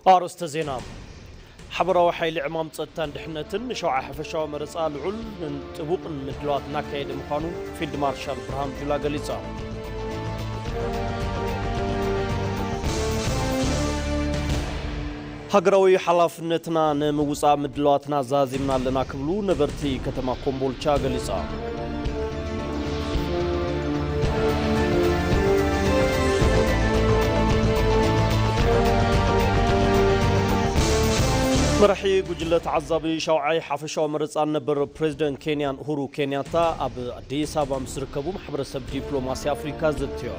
أرست زينام حبر وحيل عمام صدتان دحنتن شوع حفشاو مرصا لعل من طبوق مدلوات ناكايد مخانو فيلد مارشال برهام جولا غليصا هاغراوي حلافنتنا نموصا مدلواتنا زازيمنا لنا كبلو نبرتي كتما كومبولچا غليصا مرحي قجلة عزابي شوعي حفشاو مرصان نبر بريزيدنت كينيان هورو كينياتا اب اديس ابا مسركبو محبرسب دبلوماسي افريكا زتيو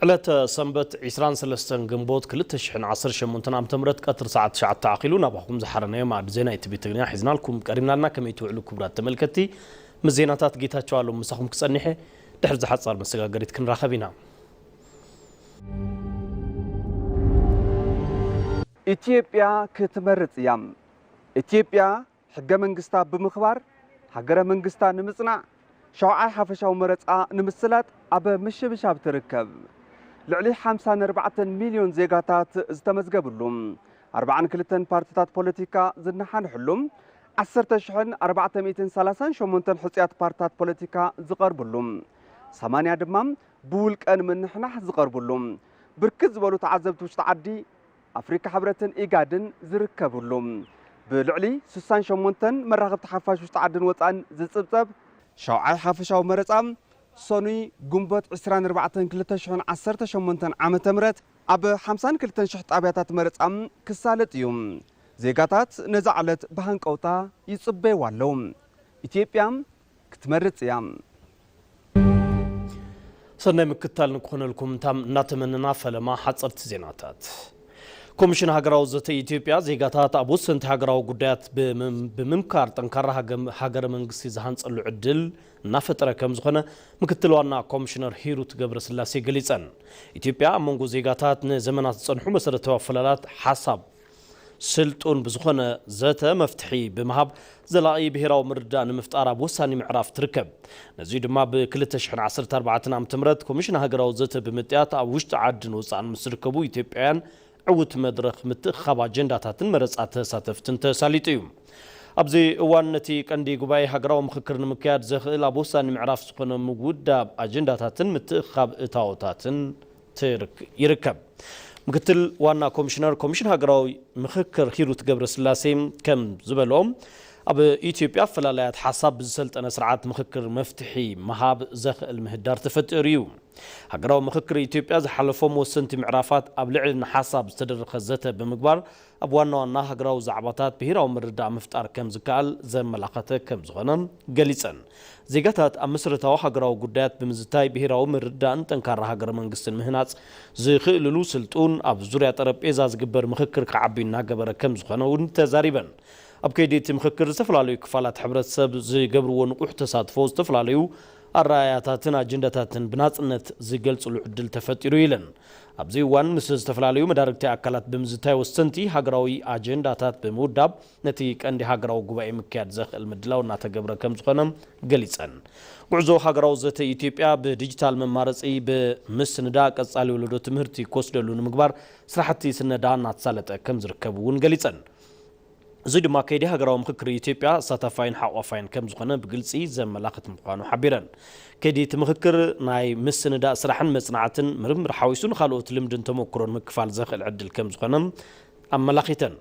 على سنبت عسران سلستن جنبوت كلتشحن عصر شمونتنا متمرت قطر ساعة شعة تعقيلون أباكم زحرنا مع زينة تبيتغنيا حزنا لكم قرينا لنا كم يتوعلو كبرات تملكتي مزيناتات جيتها شوالو مساخم كسنيحه دحر زحات صار مسقا قريت كن راخبينا ኢትዮጵያ ክትመርጽ ያም ኢትዮጵያ ሕገ መንግስታ ብምኽባር ሃገረ መንግስታ ንምጽናዕ ሸውዓይ ሓፈሻው መረጻ ንምስላት አበ ምሽብሻብ ትርከብ ልዕሊ 54 ሚሊዮን ዜጋታት ዝተመዝገቡሉም 42 ፓርቲታት ፖለቲካ ዝነሓንሕሉም 10438 ሕጽያት ፓርቲታት ፖለቲካ ዝቐርቡሉም 80 ድማ ብውልቀን ምንሕናሕ ዝቐርቡሉም ብርክት ዝበሉ ተዓዘብቲ ውሽጢ ዓዲ أفريقيا حبرتن إيجادن زركبولهم بلعلي 68 مراقبة حفاش وستعدن وطن زتصبصب شوعي حفشاو مرصام سوني غنبوت 24 كلتشحن 18 عامة مرت أب 50 كلتشح طابياتات مرصام كسالت يوم زيغاتات نزعلت بهنقوطا يصبيوا لهم إثيوبيا كتمرص يام سنة مكتال نكون لكم تام ناتمننا فلما حصلت زيناتات كوميشن هاغراو زتي إثيوبيا زيغاتات أبو سنت هاغراو قدات بممكار تنكر هاغر منغسي زهانصلو عدل نافتره كم زخنه مكتلوانا كوميشنر هيروت غبرسلاسي غليصن إثيوبيا امونغو زيغاتات نزمنات صنحو مسرتوا فلالات حساب سلطون بزخنه زته مفتحي بمهاب زلاقي بهراو مردان مفتار بوساني معراف تركب نزي دما ب 2014 عام تمرت كوميشن هاغراو زته بمطيات ابوشت عدن وصان مسركبو إثيوبيان عوت مدرخ متخاب أجنداتاتن مرصات ساتفتن تساليتيوم أبزي وانتي كندي قباي هاغراو مخكر نمكياد زخيل أبوسان معراف سخن موجودة أجنداتاتن متخاب إتاوتاتن ترك يركب مكتل وانا كوميشن هاغراو مخكر خيروت غبرسلاسي كم زبلوم أب إثيوبيا فلالات حساب بسلطنة سرعات مخكر مفتحي مهاب زخ المهدار تفتريو هاغراو مخكر إثيوبيا زحلفوم وسنتي معرافات أبلعلن حساب استدرخ زته بمقبار أبوانا هاغراو زعباتات بهراو مردا مفتار كم زكال زي ملاقته كم زغنم قليسن زيغاتات أمسرتاو هاغراو قدات بمزتاي بهراو مردا انتنكار هاغر منغستن مهنات زي خيللو سلطون أب زوريا طربيزا زقبر مخكر كعبينا قبر كم زغنون تزاريبا أبكيدي تمخكر استفلاليو كفالات حبرت سب زي قبرو نقوح تصادفو استفلاليو الرأياتاتنا أجنداتاتن بناتنت زي قلص العدل تفتيرو يلن أبزي وان مسز استفلاليو مداركتي أكالات بمزتاي وستنتي هاقراوي أجنداتات بموداب نتيك اندي هاقراو قبائي مكياد زخ المدلاو ناتا قبر كم زخنم قليسان قعزو هاقراو زتي إثيوبيا بديجيتال ممارسي بمسندا قصالي ولدو تمهرتي كوسدلو نمقبار سرحتي سندا ناتسالتا كم زركبون قليسان زيد ما كيدي هاغراو مخكر إثيوبيا ساتافاين حقوفاين كم زخنه بقلصي زملاقت مقانو حبيرن كيدي تمخكر ناي مسندا سرحن مصنعتن مرمر حويسون خالوت لمدن تمكرون مكفال زخل عدل كم زخنه املاقيتن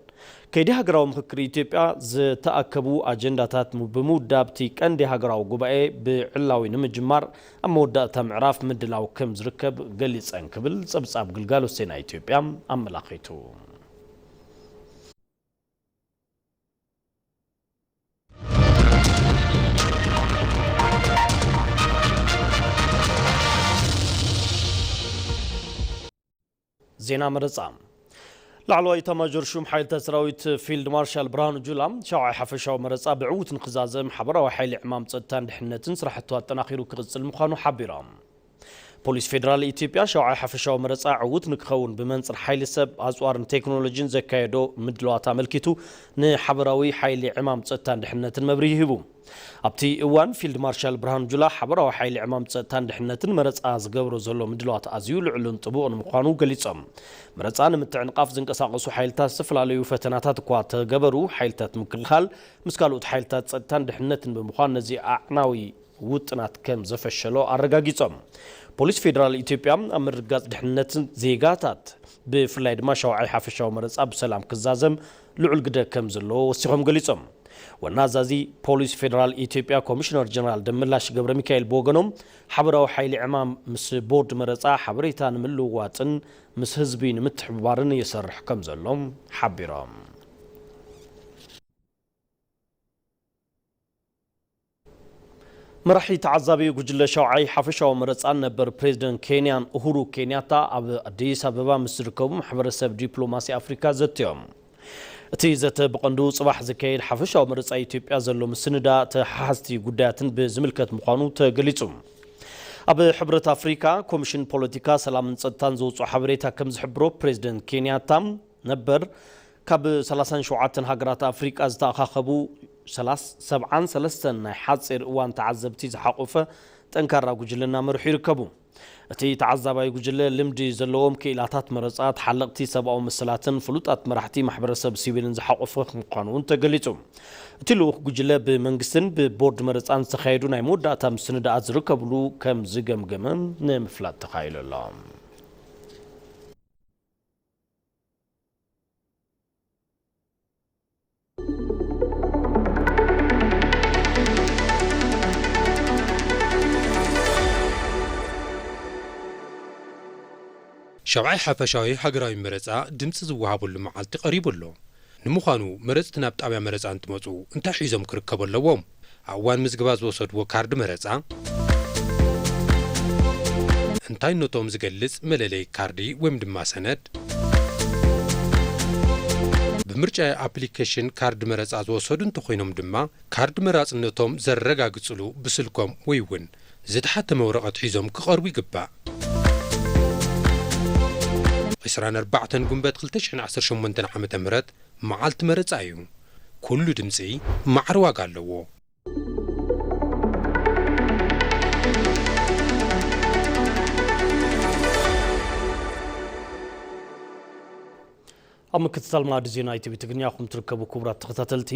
كيدي هاغراو مخكر إثيوبيا زتاكبو اجنداتات بمودابتي كندي هاغراو غباي بعلاوي نمجمار امودات معراف مدلاو كم زركب قليصن كبل صبصاب غلغالو سينا إثيوبيا املاقيتو زينا مرصام لعلوي تماجر شوم حيل تسراويت فيلد مارشال برهانو جولام شاوعي حفشاو مرصا بعوت انقزازم حبره وحيل عمام صدتان دحنتن سرحتو التناخيرو كغصل مخانو حبيرام ፖሊስ ፌደራል ኢትዮጵያ ሸውዓይ ሓፈሻዊ መረፃ ዕውት ንክኸውን ብመንፅር ሓይሊ ሰብ ኣፅዋርን ቴክኖሎጂን ዘካየዶ ምድለዋት ኣመልኪቱ ንሓበራዊ ሓይሊ ዕማም ፀጥታን ድሕነትን መብርሂ ሂቡ ኣብቲ እዋን ፊልድ ማርሻል ብርሃኑ ጁላ ሓበራዊ ሓይሊ ዕማም ፀጥታን ድሕነትን መረፃ ዝገብሮ ዘሎ ምድለዋት ኣዝዩ ልዕሉን ጥቡቕን ምዃኑ ገሊፆም መረፃ ንምትዕንቃፍ ዝንቀሳቐሱ ሓይልታት ዝተፈላለዩ ፈተናታት እኳ ተገበሩ ሓይልታት ምክልኻል ምስ ካልኦት ሓይልታት ፀጥታን ድሕነትን ብምዃን ነዚ ኣዕናዊ ውጥናት ከም ዘፈሸሎ ኣረጋጊፆም ፖሊስ ፌደራል ኢትዮጵያ ኣብ ምርጋፅ ድሕነትን ዜጋታት ብፍላይ ድማ ሸውዓይ ሓፈሻዊ መረፃ ብሰላም ክዛዘም ልዑል ግደ ከም ዘለዎ ወሲኾም ገሊፆም ዋና አዛዚ ፖሊስ ፌደራል ኢትዮጵያ ኮሚሽነር ጀነራል ደምላሽ ገብረ ሚካኤል በወገኖም ሓበራዊ ሓይሊ ዕማም ምስ ቦርድ መረፃ ሓበሬታ ንምልውዋጥን ምስ ህዝቢ ንምትሕብባርን ይሰርሕ ከም ዘሎም ሓቢሮም መራሒ ተዓዛቢ ጉጅለ ሸውዓይ ሓፈሻዊ መረፃን ነበር ፕሬዚደንት ኬንያን ኡሁሩ ኬንያታ ኣብ ኣዲስ ኣበባ ምስ ዝርከቡ ማሕበረሰብ ዲፕሎማሲ ኣፍሪካ ዘትዮም እቲ ዘተ ብቐንዱ ጽባሕ ዝካየድ ሓፈሻዊ መረፃ ኢትዮጵያ ዘሎ ምስንዳ ተሓሓዝቲ ጉዳያትን ብዝምልከት ምዃኑ ተገሊጹ ኣብ ሕብረት ኣፍሪካ ኮሚሽን ፖለቲካ ሰላምን ፀጥታን ዘውፅኦ ሓበሬታ ከም ዝሕብሮ ፕሬዚደንት ኬንያታ ነበር ካብ 37 ሃገራት ኣፍሪቃ ዝተኣኻኸቡ 73 ናይ ሓፂር እዋን ተዓዘብቲ ዝሓቆፈ ጠንካራ ጉጅለና መርሑ ይርከቡ እቲ ተዓዛባይ ጉጅለ ልምዲ ዘለዎም ክኢላታት መረፃት ሓለቕቲ ሰብኣዊ ምስላትን ፍሉጣት መራሕቲ ማሕበረሰብ ሲቪልን ዝሓቆፈ ምዃኑ ተገሊጹ እቲ ልኡኽ ጉጅለ ብመንግስትን ብቦርድ መረፃን ዝተኻየዱ ናይ መወዳእታ ምስንዳኣት ዝርከብሉ ከም ዝገምገመ ንምፍላጥ ተኻኢሉ ኣሎ ሸውዓይ ሓፈሻዊ ሃገራዊ መረፃ ድምፂ ዝወሃበሉ መዓልቲ ቀሪቡሎ ንምዃኑ መረፅቲ ናብ ጣብያ መረፃ እንትመፁ እንታይ ሒዞም ክርከቡ ኣለዎም ኣብ እዋን ምዝገባ ዝወሰድዎ ካርዲ መረፃ እንታይ ነቶም ዝገልጽ መለለይ ካርዲ ወይም ድማ ሰነድ ብምርጫ ኣፕሊኬሽን ካርዲ መረፃ ዝወሰዱ እንተኾይኖም ድማ ካርዲ መራፅነቶም ዘረጋግፅሉ ብስልኮም ወይ እውን ዝተሓተመ ወረቐት ሒዞም ክቐርቡ ይግባእ 24 ጉንበት 2018 ዓመተ ምህረት መዓልቲ መረፃ እዩ ኩሉ ድምፂ ማዕረ ዋጋ ኣለዎ ኣብ ምክትታል ማዕድ ዜና ኢቲቪ ትግርኛ ኹም ትርከቡ ክቡራት ተኸታተልቲ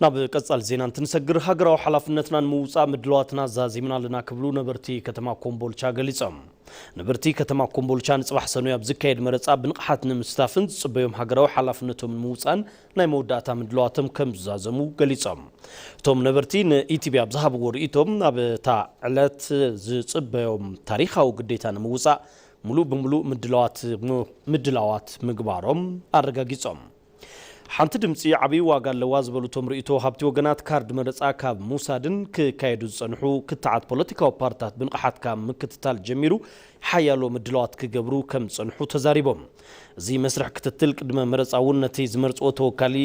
ናብ ቀጻል ዜና እንትንሰግር ሃገራዊ ሓላፍነትና ንምውፃእ ምድለዋትና ዛዚምና ለና ክብሉ ነበርቲ ከተማ ኮምቦልቻ ገሊፆም ነበርቲ ከተማ ኮምቦልቻ ንጽባሕ ሰኑይ ኣብ ዝካየድ መረፃ ብንቕሓት ንምስታፍን ዝጽበዮም ሃገራዊ ሓላፍነቶም ንምውፃን ናይ መወዳእታ ምድለዋቶም ከም ዝዛዘሙ ገሊፆም እቶም ነበርቲ ንኢቲቪ ኣብ ዝሃብዎ ርእይቶም ኣብ እታ ዕለት ዝጽበዮም ታሪኻዊ ግዴታ ንምውፃእ ሙሉእ ብምሉእ ምድላዋት ምግባሮም ኣረጋጊፆም ሓንቲ ድምፂ ዓብይ ዋጋ ኣለዋ ዝበሉቶም ርእይቶ ሃብቲ ወገናት ካርድ መረፃ ካብ ሙሳድን ክካየዱ ዝጸንሑ ክትዓት ፖለቲካዊ ፓርቲታት ብንቕሓት ካብ ምክትታል ጀሚሩ ሓያሎ ምድላዋት ክገብሩ ከም ዝጸንሑ ተዛሪቦም እዚ መስርሕ ክትትል ቅድመ መረፃ እውን ነቲ ዝመርፅዎ ተወካሊ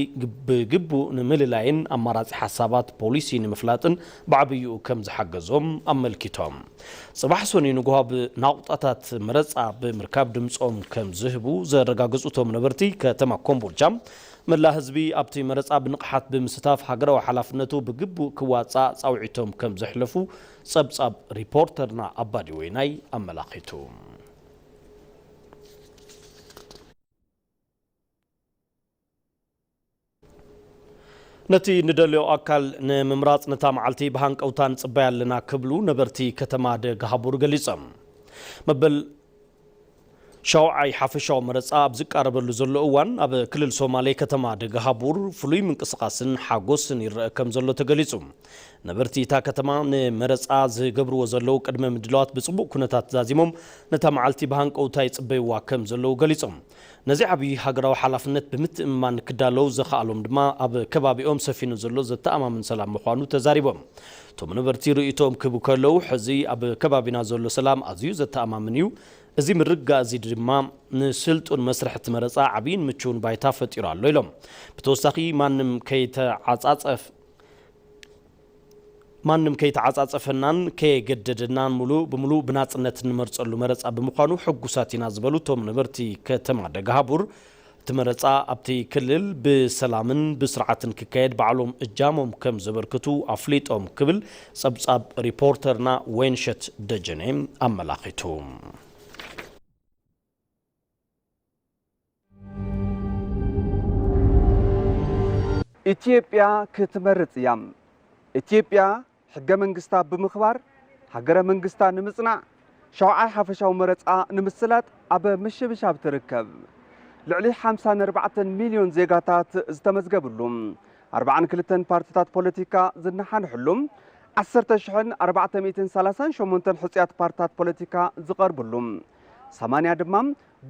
ብግቡእ ንምልላይን ኣማራፂ ሓሳባት ፖሊሲ ንምፍላጥን ብዓብይኡ ከም ዝሓገዞም ኣመልኪቶም ጽባሕ ሰኑይ ንጉሃ ብናቁጣታት መረፃ ብምርካብ ድምፆም ከም ዝህቡ ዘረጋገፁቶም ነበርቲ ከተማ ኮምቦልቻ መላ ህዝቢ ኣብቲ መረፃ ብንቕሓት ብምስታፍ ሃገራዊ ሓላፍነቱ ብግቡእ ክዋፃእ ጻውዒቶም ከም ዘሕለፉ ጸብጻብ ሪፖርተርና ኣባዲ ወይናይ ኣመላኺቱ ነቲ ንደልዮ ኣካል ንምምራፅ ነታ መዓልቲ ብሃንቀውታን ጽባይ ኣለና ክብሉ ነበርቲ ከተማ ደገሃቡር ገሊፆም መበል ሸውዓይ ሓፈሻዊ መረፃ ኣብ ዝቃረበሉ ዘሎ እዋን ኣብ ክልል ሶማሌ ከተማ ደገሃቡር ፍሉይ ምንቅስቃስን ሓጎስን ይረአ ከም ዘሎ ተገሊጹ ነበርቲ እታ ከተማ ንመረፃ ዝገብርዎ ዘለው ቅድመ ምድለዋት ብጽቡቕ ኩነታት ዛዚሞም ነታ መዓልቲ ብሃንቀውታ ይጽበይዋ ከም ዘለው ገሊፆም ነዚ ዓብይ ሃገራዊ ሓላፍነት ብምትእምማን ክዳለው ዘኽኣሎም ድማ ኣብ ከባቢኦም ሰፊኑ ዘሎ ዘተኣማምን ሰላም ምዃኑ ተዛሪቦም እቶም ነበርቲ ርእይቶም ክቡ ከለው ሕዚ ኣብ ከባቢና ዘሎ ሰላም ኣዝዩ ዘተኣማምን እዩ እዚ ምርጋ እዚ ድማ ንስልጡን መስርሕቲ መረፃ ዓብይን ምቹውን ባይታ ፈጢሩ ኣሎ ኢሎም ብተወሳኺ ማንም ከይተዓጻጸፈናን ከገደደናን ሙሉ በሙሉ ብናጽነት ንመርጸሉ መረጻ በመኳኑ ሕጉሳቲና ዝበሉቶም ነበርቲ ከተማ ደጋሃቡር ትመረጻ ኣብቲ ክልል ብሰላምን ብስርዓትን ክካየድ ባዕሎም እጃሞም ከም ዘበርክቱ ኣፍሊጦም ክብል ጸብጻብ ሪፖርተርና ወይንሸት ደጀኔ ኣመላኺቱ ኢትዮጵያ ክትመርጽ እያ ኢትዮጵያ ሕገ መንግስታ ብምኽባር ሃገረ መንግስታ ንምጽናዕ ሸውዓይ ሓፈሻዊ መረጻ ንምስላጥ ኣብ ምሽብሻብ ትርከብ ልዕሊ 54 ሚሊዮን ዜጋታት ዝተመዝገብሉ 42 ፓርቲታት ፖለቲካ ዝነሓንሕሉ 10438 ሕጽያት ፓርቲታት ፖለቲካ ዝቐርብሉ 80 ድማ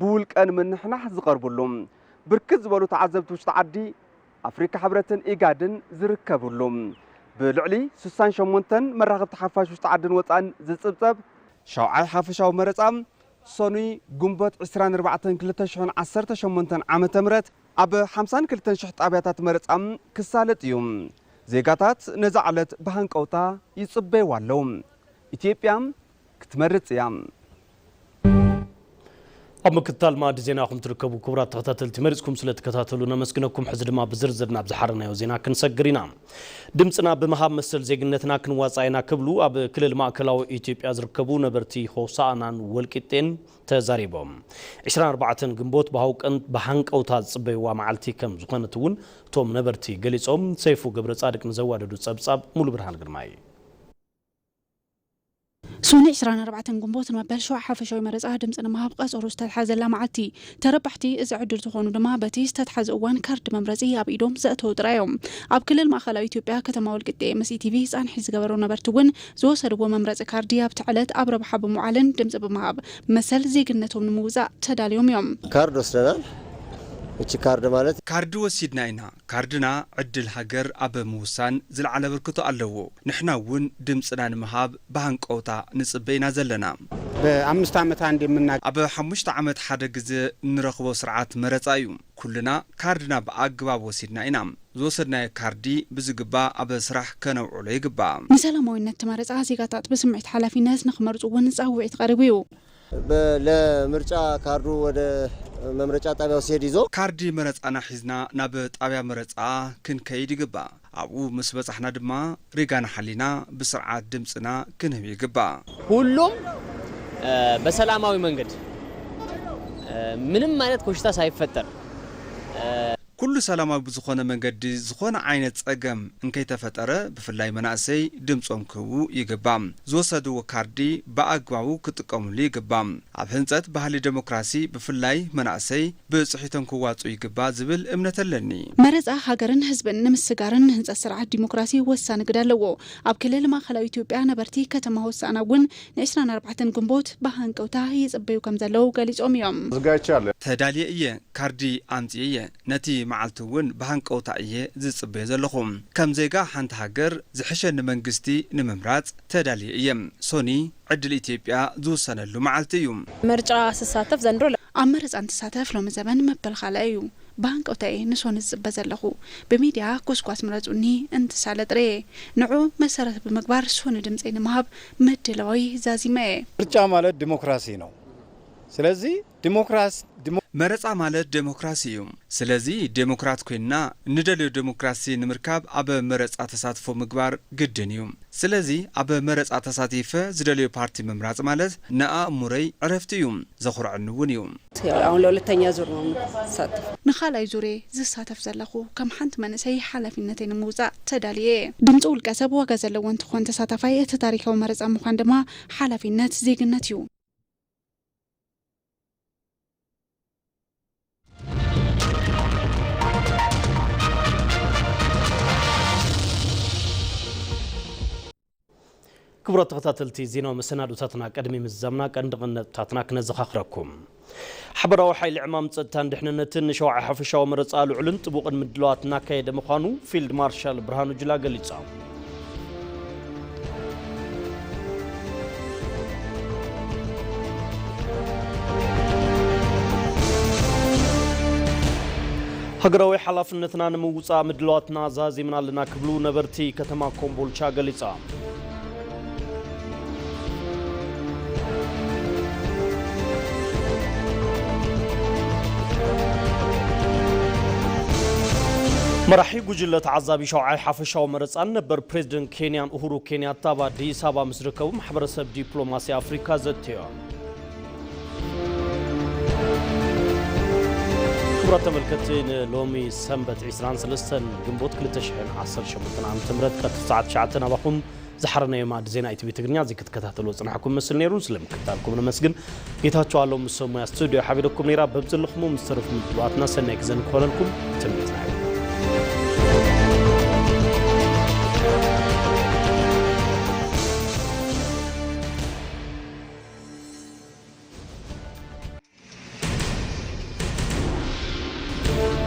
ብውልቀን ምንሕናሕ ዝቐርብሉ ብርክት ዝበሉ ተዓዘብቲ ውሽጢ ዓዲ ኣፍሪካ ሕብረትን ኢጋድን ዝርከብሉ ብልዕሊ 68 መራኸብቲ ሓፋሽ ውሽጢ ዓድን ወፃን ዝጽብጸብ ሸውዓይ ሓፈሻዊ መረጻ ሶኒ ጉንበት 24/2018 ዓመተ ምህረት ኣብ 52,000 ጣብያታት መረጻ ክሳለጥ እዩ ዜጋታት ነዛ ዕለት ብሃንቀውታ ይጽበይዋ ኣለዉ ኢትዮጵያ ክትመርጽ እያ ኣብ ምክትታል ማዕድ ዜናኹም ትርከቡ ክቡራት ተኸታተልቲ መሪጽኩም ስለተከታተሉና መስግነኩም ሕዚ ድማ ብዝርዝርና ብዝሓርናዮ ዜና ክንሰግር ኢና ድምፅና ብምሃብ መሰል ዜግነትና ክንዋጻኢና ክብሉ ኣብ ክልል ማእከላዊ ኢትዮጵያ ዝርከቡ ነበርቲ ሆሳዕናን ወልቂጤን ተዛሪቦም 24 ግንቦት ብሃንቀውታ ዝጽበይዋ መዓልቲ ከም ዝኾነት እውን እቶም ነበርቲ ገሊጾም ሰይፉ ገብረ ጻድቅ ንዘዋደዱ ጸብጻብ ሙሉ ብርሃን ግርማይ ሶኒ 24 ግንቦት ንመበል ሸውዓይ ሓፈሻዊ መረጻ ድምፂ ንምሃብ ቀጸሮ ዝተተሓዘላ መዓልቲ ተረባሕቲ እዚ ዕድል ዝኾኑ ድማ በቲ ዝተተሓዘ እዋን ካርዲ መምረጺ ኣብ ኢዶም ዘእተው ጥራዮም ኣብ ክልል ማእከላዊ ኢትዮጵያ ከተማ ወልቂጤ MSETV ጻንሒ ዝገበሩ ነበርቲ እውን ዝወሰድዎ መምረጺ ካርዲ ኣብቲ ዕለት ኣብ ረብሓ ብምውዓልን ድምፂ ብምሃብ መሰል ዜግነቶም ንምውፃእ ተዳልዮም እዮም ካርድ ወስደናል እቺ ካርድ ማለት ካርድ ወሲድና ኢና ካርድና ዕድል ሃገር ኣብ ምውሳን ዝለዓለ ብርክቶ ኣለዎ ንሕና እውን ድምፅና ንምሃብ ብሃንቀውታ ንጽበይና ዘለና በ5 ዓመት አንድ የምና ኣብ 5 ዓመት ሓደ ግዜ ንረኽቦ ስርዓት መረጻ እዩ ኩልና ካርድና ብኣግባብ ወሲድና ኢና ዝወሰድናዮ ካርዲ ብዝግባእ ኣብ ስራሕ ከነውዕሎ ይግባእ ንሰላማዊነት መረጻ ዜጋታት ብስምዒት ሓላፊነት ንኽመርጹ እውን ጻውዒት ቀሪቡ እዩ ለምርጫ ካርዱ ወደ መምረጫ ጣቢያ ወሲድ ይዞ ካርዲ መረጻና ሒዝና ናብ ጣቢያ መረጻ ክንከይድ ይግባእ ኣብኡ ምስ በጻሕና ድማ ሪጋና ሓሊና ብስርዓት ድምፅና ክንህብ ይግባእ ሁሉም በሰላማዊ መንገድ ምንም አይነት ኮሽታ ሳይፈጠር ኩሉ ሰላማዊ ብዝኾነ መንገዲ ዝኾነ ዓይነት ጸገም እንከይተፈጠረ ብፍላይ መናእሰይ ድምፆም ክህቡ ይግባእ ዝወሰድዎ ካርዲ ብኣግባቡ ክጥቀሙሉ ይግባእ ኣብ ህንጸት ባህሊ ዴሞክራሲ ብፍላይ መናእሰይ ብጽሒቶም ክዋጹ ይግባእ ዝብል እምነት ኣለኒ መረጻ ሃገርን ህዝብን ንምስጋርን ህንጸት ስርዓት ዲሞክራሲ ወሳኒ ግደ ኣለዎ ኣብ ክልል ማእከላዊ ኢትዮጵያ ነበርቲ ከተማ ሆሳዕና እውን ን24 ግንቦት ብሃንቀውታ ይጽበዩ ከም ዘለዉ ገሊጾም እዮም ተዳልየ እየ ካርዲ ኣምጽየ እየ ነቲ መዓልቲ እውን ብሃንቀውታ እየ ዝጽበየ ዘለኹም ከም ዜጋ ሓንቲ ሃገር ዝሕሸኒ መንግስቲ ንምምራጽ ተዳልየ እየ ሶኒ ዕድል ኢትዮጵያ ዝውሰነሉ መዓልቲ እዩ ምርጫ ስሳተፍ ዘንድሮ ኣብ መረጻ እንትሳተፍ ሎሚ ዘመን መበል ካልእ እዩ ብሃንቀውታ እየ ንሶኒ ዝጽበ ዘለኹ ብሚድያ ኮስኳስ ምረጹኒ እንትሳለጥረ ንዑ መሰረት ብምግባር ሶኒ ድምፀይ ንምሃብ መድለዋይ ዛዚመ ምርጫ ማለት ዲሞክራሲ ነው ስለዚህ መረጻ ማለት ዴሞክራሲ እዩ ስለዚ ዴሞክራት ኮይና ንደልዮ ዴሞክራሲ ንምርካብ ኣብ መረጻ ተሳትፎ ምግባር ግድን እዩ ስለዚ ኣብ መረጻ ተሳቲፈ ዝደልዮ ፓርቲ ምምራጽ ማለት ንኣእሙረይ ዕረፍቲ እዩ ዘኹርዐኒ እውን እዩ አሁን ለሁለተኛ ዙር ነው ተሳተፍ ንኻልኣይ ዙር ዝሳተፍ ዘለኹ ከም ሓንቲ መንእሰይ ሓላፊነተይ ንምውፃእ ተዳልየ ድምፂ ውልቀ ሰብ ዋጋ ዘለዎ እንትኾን ተሳታፋይ እቲ ታሪካዊ መረጻ ምዃን ድማ ሓላፊነት ዜግነት እዩ ክቡራት ተኸታተልቲ ዜናዊ መሰናዶታትና ቀድሚ ምዛምና ቀንድቕነታትና ክነዘኻኽረኩም ሓበራዊ ሓይሊ ዕማም ፀጥታን ድሕንነትን ሸውዓይ ሓፈሻዊ መረጻ ልዑልን ጥቡቕን ምድለዋት እናካየደ ምዃኑ ፊልድ ማርሻል ብርሃኑ ጁላ ገሊጹ ሃገራዊ ሓላፍነትና ንምውፃእ ምድለዋትና ዛዚምና ኣለና ክብሉ ነበርቲ ከተማ ኮምቦልቻ ገሊጹ مرحي جوجلة عزابي شوعي حفشاو مرصان نبر بريزيدنت كينيان أوهورو كينياتا بأديس أبابا مسركو محبرسب دبلوماسي أفريقيا زتيو كبرة ملكتين لومي سنبت عسران سلسن جنبوت كل تشحن عصر شمتنا عم تمرد كتساعد شعتنا بحوم زحرنا يما دزينا ايتبي تغنيا زي كتكتاتلو صنحكم مسل نيرون سلم كتالكم نمسجن جيتاچو الله مسمو يا استوديو حبيبكم نيرا ببزلخمو مسترف مطباتنا سنك زن كولنكم تميت